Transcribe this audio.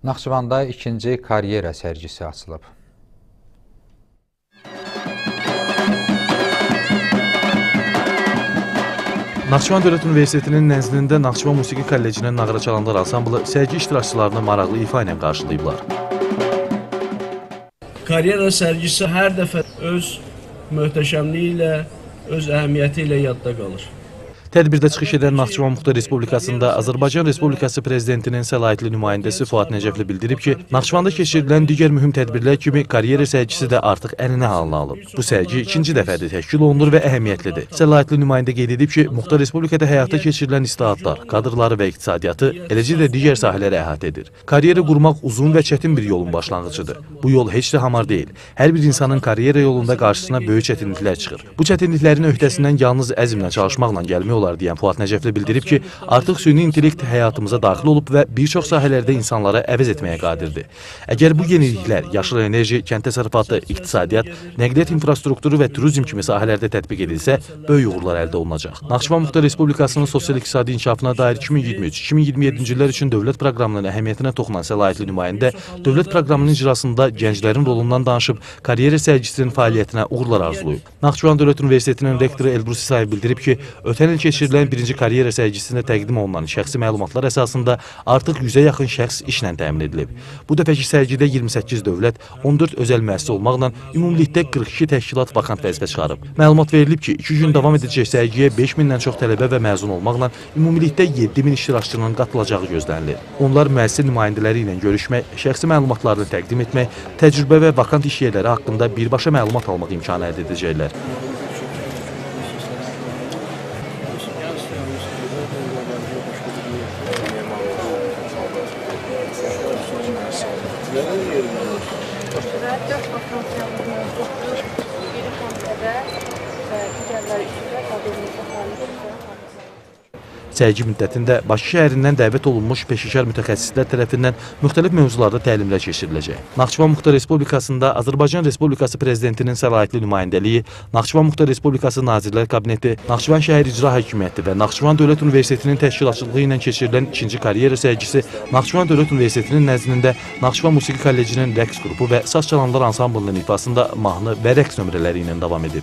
Naxçıvanda ikinci karyera sərgisi açılıb. Naxçıvan Dövlət Universitetinin nəzdində Naxçıvan Musiqi Kollecinin Nağara Çalanlar ansamblı sərgi iştirakçılarını maraqlı ifa ilə qarşılayıblar. Karyera sərgisi hər dəfə öz möhtəşəmliyi ilə, öz əhəmiyyəti ilə yadda qalır. Tədbirdə çıxış edən Naxçıvan Muxtar Respublikasında Azərbaycan Respublikası Prezidentinin səlahiyyətli nümayəndəsi Fuad Nəcəfli bildirib ki, Naxçıvanda keçirilən digər mühüm tədbirlər kimi karyera sərgisi də artıq əlinə halına alıb. Bu sərgi ikinci dəfədir təşkil olunur və əhəmiyyətlidir. Səlahiyyətli nümayəndə qeyd edib ki, Muxtar Respublikada həyata keçirilən islahatlar, kadrları və iqtisadiyyatı, eləcə də digər sahələri əhatə edir. Karyera qurmaq uzun və çətin bir yolun başlanğıcıdır. Bu yol heç də hamar deyil. Hər bir insanın karyera yolunda qarşısına böyük çətinliklər çıxır. Bu çətinliklərin öhdəsindən yalnız əzmlə çalışmaqla gəlmək olar deyən Fuad Nəcəfli bildirib ki, artıq süni intellekt həyatımıza daxil olub və bir çox sahələrdə insanları əvəz etməyə qadirdir. Əgər bu yeniliklər yaşıl enerji, kənd təsərrüfatı, iqtisadiyyat, nəqliyyat infrastrukturu və turizm kimi sahələrdə tətbiq edilsə, böyük uğurlar əldə olunacaq. Naxçıvan Muxtar Respublikasının sosial-iqtisadi inkişafına dair 2023-2027-ci illər üçün dövlət proqramının əhəmiyyətinə toxunan səlahiyyətli nümayəndə dövlət proqramının icrasında gənclərin rolundan danışıb karyera sərgisinin fəaliyyətinə uğurlar arzulayıb. Naxçıvan Dövlət Universitetinin rektoru Elbrus İsayev bildirib ki, ötən il keçirilən birinci karyera sərgisində təqdim olunan şəxsi məlumatlar əsasında artıq 100-ə yaxın şəxs işlə təmin edilib. Bu dəfəki sərgidə 28 dövlət, 14 özəl müəssisə olmaqla ümumilikdə 42 təşkilat vakant vəzifə çıxarıb. Məlumat verilib ki, 2 gün davam edəcək sərgiyə 5000-dən çox tələbə və məzun olmaqla ümumilikdə 7000 iştirakçının qatılacağı gözlənilir. Onlar müəssisə nümayəndələri ilə görüşmək, şəxsi məlumatlarını təqdim etmək, təcrübə və vakant iş yerləri haqqında birbaşa məlumat almaq imkanı əldə edəcəklər. Sərgi müddətində Bakı şəhərindən dəvət olunmuş peşəkar mütəxəssislər tərəfindən müxtəlif mövzularda təlimlər keçiriləcək. Naxçıvan Muxtar Respublikasında Azərbaycan Respublikası Prezidentinin səlahiyyətli nümayəndəliyi, Naxçıvan Muxtar Respublikası Nazirlər Kabineti, Naxçıvan şəhər İcra Hakimiyyəti və Naxçıvan Dövlət Universitetinin təşkilatçılığı ilə keçirilən ikinci karyera sərgisi Naxçıvan Dövlət Universitetinin nəzdində Naxçıvan Musiqi Kollecinin rəqs qrupu və saz çalanlar ansamblının ifasında mahnı və rəqs nömrələri ilə davam edir.